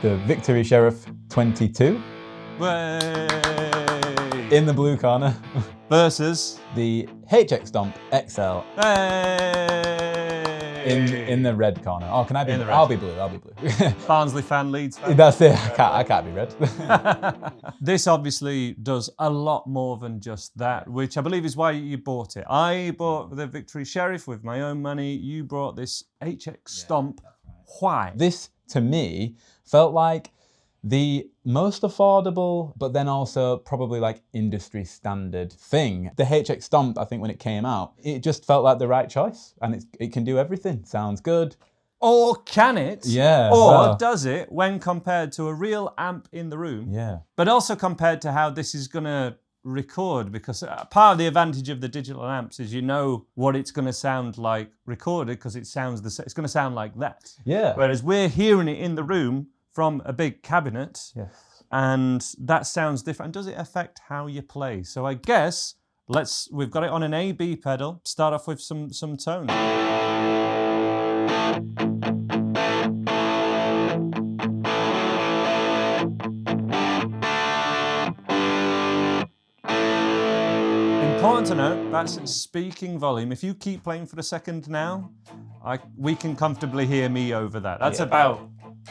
the Victory Sheriff 22. Way. In the blue corner. Versus the HX Stomp XL. Hey. In the red corner. Oh, can I be? I'll be blue. I'll be blue. Barnsley fan, Leeds fan. That's it. I can't be red. This obviously does a lot more than just that, which I believe is why you bought it. I bought the Victory Sheriff with my own money. You brought this HX Stomp. Why? This, to me, felt like the most affordable, but then also probably like industry standard thing. The HX Stomp, I think when it came out, it just felt like the right choice, and it can do everything. Sounds good. Or can it? Yeah. Or does it when compared to a real amp in the room? Yeah. But also compared to how this is gonna record, because part of the advantage of the digital amps is you know what it's going to sound like recorded, because it's going to sound like that. Yeah. Whereas we're hearing it in the room from a big cabinet, yes, and that sounds different. Does it affect how you play? So I guess we've got it on an A/B pedal. Start off with some tone. Important to note, that's speaking volume. If you keep playing for a second now, we can comfortably hear me over that. That's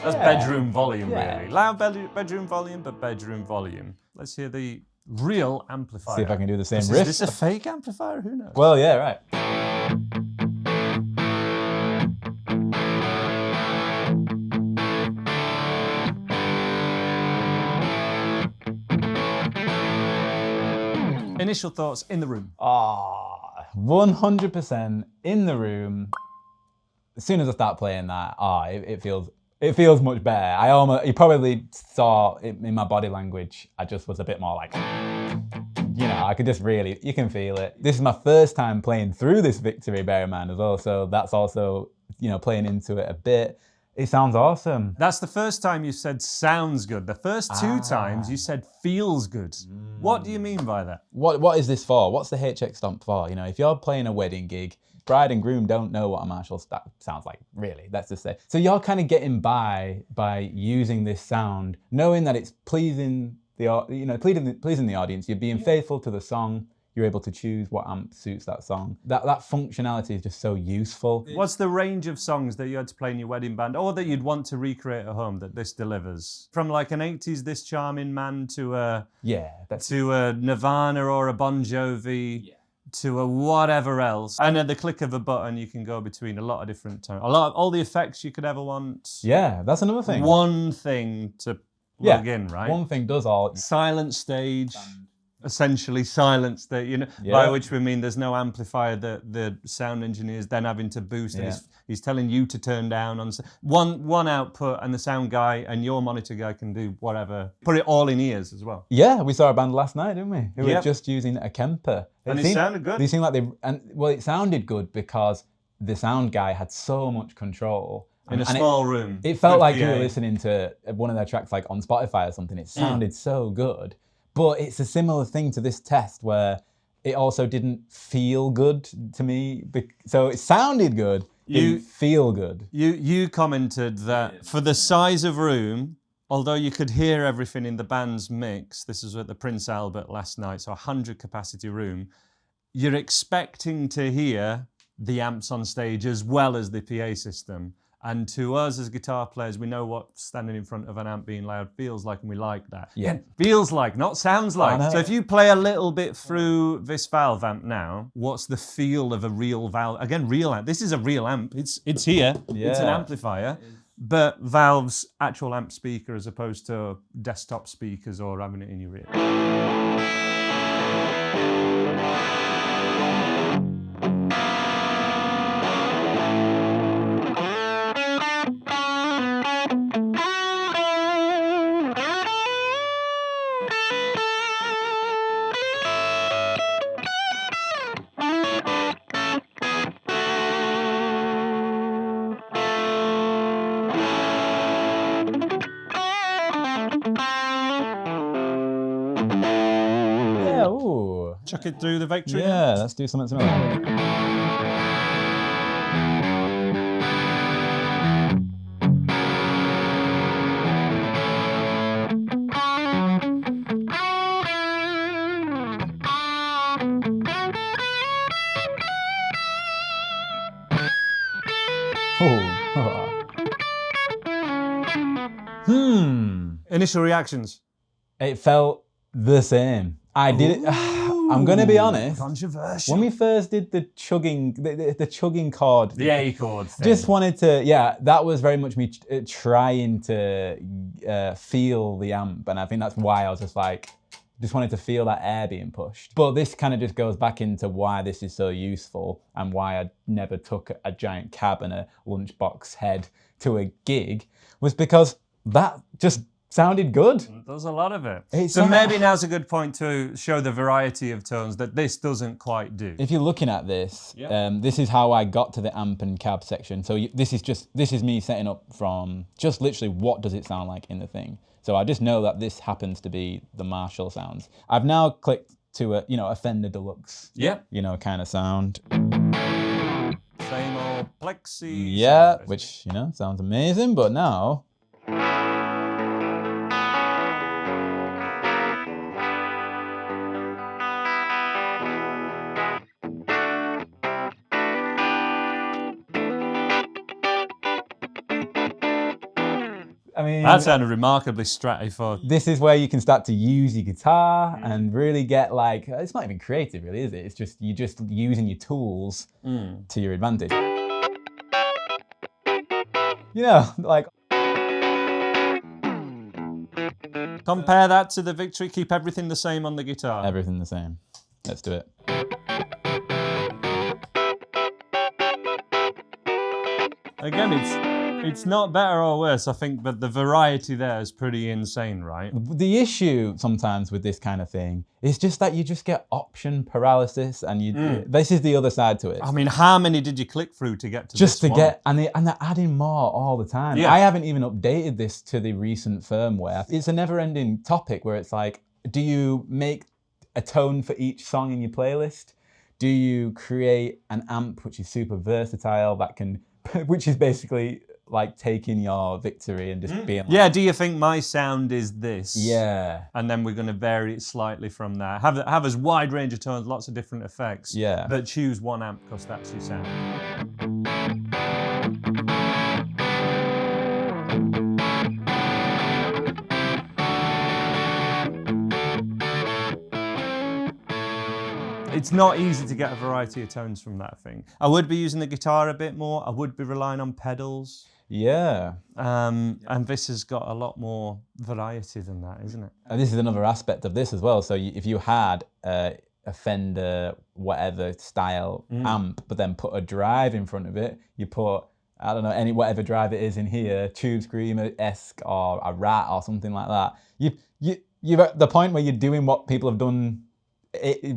that's bedroom volume, really. Loud bedroom volume, but bedroom volume. Let's hear the real amplifier. See if I can do the same riff. Is this a fake amplifier? Who knows? Well, yeah, right. Initial thoughts in the room. 100% in the room. As soon as I start playing that, it feels much better. You probably saw it in my body language. I just was a bit more like, you know, I could just really, you can feel it. This is my first time playing through this Victory, bear in mind as well. So that's also, you know, playing into it a bit. It sounds awesome. That's the first time you said sounds good. The first two times you said feels good. What do you mean by that? What is this for? What's the HX Stomp for? You know, if you're playing a wedding gig, bride and groom don't know what a Marshall sounds like, really, let's just say. So you're kind of getting by using this sound, knowing that it's pleasing the audience. You're being faithful to the song. You're able to choose what amp suits that song. That functionality is just so useful. What's the range of songs that you had to play in your wedding band, or that you'd want to recreate at home that this delivers? From like an 80s This Charming Man to a Nirvana or a Bon Jovi, to a whatever else. And at the click of a button, you can go between a lot of different tones. All the effects you could ever want. Yeah, that's another thing. One thing to plug in, right? One thing does all. Silent stage. Essentially silenced that, you know, by which we mean there's no amplifier that the sound engineer's then having to boost. And he's telling you to turn down on one output, and the sound guy and your monitor guy can do whatever. Put it all in ears as well. Yeah, we saw a band last night, didn't we? Who were just using a Kemper. And it sounded good. They seemed like it sounded good because the sound guy had so much control. In a small room. It felt like you were listening to one of their tracks like on Spotify or something. It sounded so good. But it's a similar thing to this test where it also didn't feel good to me. So it sounded good, didn't feel good. You commented that for the size of room, although you could hear everything in the band's mix, this was at the Prince Albert last night, so 100 capacity room, you're expecting to hear the amps on stage as well as the PA system. And to us as guitar players, we know what standing in front of an amp being loud feels like, and we like that. Yeah. Feels like, not sounds like. So if you play a little bit through this Valve amp now, what's the feel of a real Valve? Again, real amp. This is a real amp. It's here. It's an amplifier. But Valve's actual amp speaker as opposed to desktop speakers or having it in your ear. Chuck it through the Victory. Yeah, let's do something similar. Initial reactions. It felt the same. I did it. I'm gonna be honest. Controversial. When we first did the chugging, the chugging chord, The A chord thing. just wanted to, yeah, that was very much me trying to feel the amp, and I think that's why I was just like, just wanted to feel that air being pushed. But this kind of just goes back into why this is so useful and why I never took a giant cab and a lunchbox head to a gig, was because that just sounded good. There's a lot of it. It's So like- maybe now's a good point to show the variety of tones that this doesn't quite do. If you're looking at this, Yeah. this is how I got to the amp and cab section. So this is me setting up from just literally what does it sound like in the thing. So I just know that this happens to be the Marshall sounds. I've now clicked to a Fender Deluxe, Yep. kind of sound. Same old plexi. Yeah, sound, which sounds amazing. But now. I mean, that sounded remarkably stratty. This is where you can start to use your guitar and really get like, it's not even creative really, is it? It's just, you're just using your tools to your advantage. Like. Compare that to the Victory, keep everything the same on the guitar. Everything the same. Let's do it. Again, it's not better or worse, I think, but the variety there is pretty insane, right? The issue sometimes with this kind of thing is just that you just get option paralysis, and this is the other side to it. I mean, how many did you click through to get to Just this to one? get, and they're adding more all the time. Yeah. I haven't even updated this to the recent firmware. It's a never-ending topic where it's like, do you make a tone for each song in your playlist? Do you create an amp which is super versatile that can, which is basically like taking your Victory and just being like, Yeah, do you think my sound is this? yeah, And then we're going to vary it slightly from there. Have as wide range of tones, lots of different effects. Yeah. But choose one amp because that's your sound. It's not easy to get a variety of tones from that thing. I would be using the guitar a bit more. I would be relying on pedals. yeah. And this has got a lot more variety than that, isn't it? And this is another aspect of this as well. So if you had a Fender whatever style amp, but then put a drive in front of it, you put, I don't know, whatever drive it is in here, Tube Screamer-esque or a Rat or something like that. You're at the point where you're doing what people have done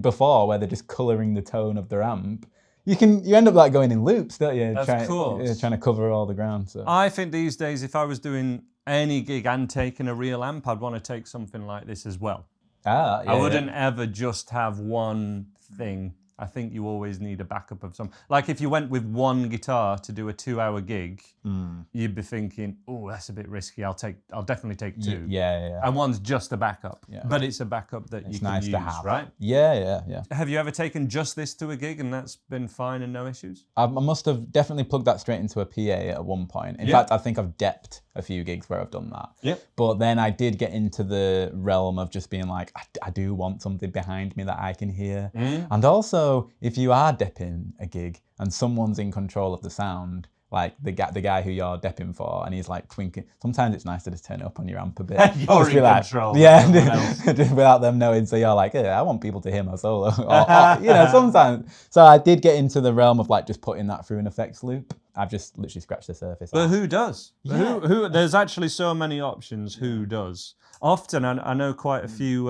before, where they're just colouring the tone of their amp. You end up like going in loops, don't you? Of course. Trying to cover all the ground. So. I think these days, if I was doing any gig and taking a real amp, I'd want to take something like this as well. Yeah, I wouldn't ever just have one thing. I think you always need a backup of some. Like if you went with one guitar to do a 2-hour gig, you'd be thinking, oh, that's a bit risky. I'll definitely take two. Yeah. And one's just a backup. Yeah. But it's a backup that you can nice use, to have, right? Yeah. Have you ever taken just this to a gig and that's been fine and no issues? I must have definitely plugged that straight into a PA at one point. In fact, I think I've depped a few gigs where I've done that. Yep. But then I did get into the realm of just being like, I do want something behind me that I can hear. And also, if you are depping a gig and someone's in control of the sound, like the guy who you're depping for, and he's like twinkling. Sometimes it's nice to just turn it up on your amp a bit. You're Just be in like, control. Yeah, just without them knowing. So you're like, I want people to hear my solo. or, sometimes. So I did get into the realm of like just putting that through an effects loop. I've just literally scratched the surface. But who does? Yeah. Who? There's actually so many options. Who does? Often, I know quite a few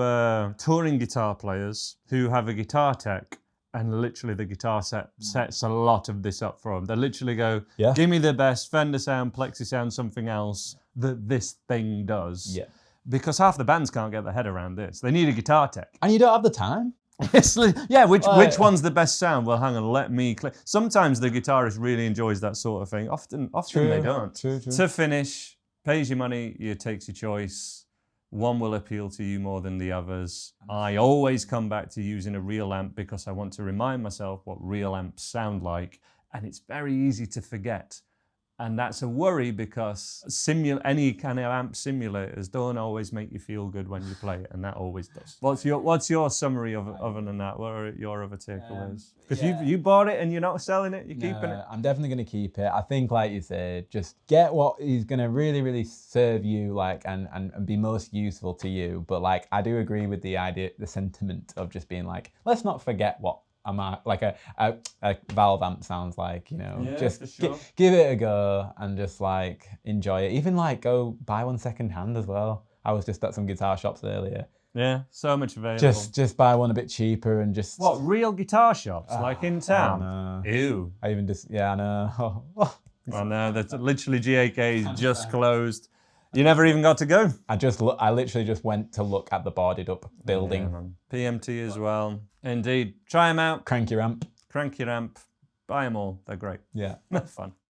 touring guitar players who have a guitar tech, and literally the guitar sets a lot of this up for them. They literally go, give me the best Fender sound, Plexi sound, something else that this thing does. Yeah. Because half the bands can't get their head around this. They need a guitar tech. And you don't have the time. Which one's the best sound? Well, hang on, let me click. Sometimes the guitarist really enjoys that sort of thing. Often they don't. True. To finish, pays your money, you takes your choice. One will appeal to you more than the others. I always come back to using a real amp because I want to remind myself what real amps sound like. And it's very easy to forget And that's a worry because any kind of amp simulators don't always make you feel good when you play it, and that always does. What's your summary of other than that? What are your other takeaways? Because you bought it and you're not selling it, you're keeping it. I'm definitely going to keep it. I think, like you said, just get what is going to really, really serve you, like, and be most useful to you. But like, I do agree with the idea, the sentiment of just being like, let's not forget what like a valve amp sounds like, you know. Yeah, just for sure. give it a go and just like enjoy it. Even like go buy one second hand as well. I was just at some guitar shops earlier. Yeah, so much available. Just buy one a bit cheaper and just... What, real guitar shops, like in town? I know. Ew. I even just, yeah, I know. I know, that's literally GAK's just closed. You never even got to go. I literally just went to look at the boarded up building. Yeah, PMT as well. Indeed. Try them out. Crank your amp. Crank your amp. Buy them all. They're great. Yeah. Fun.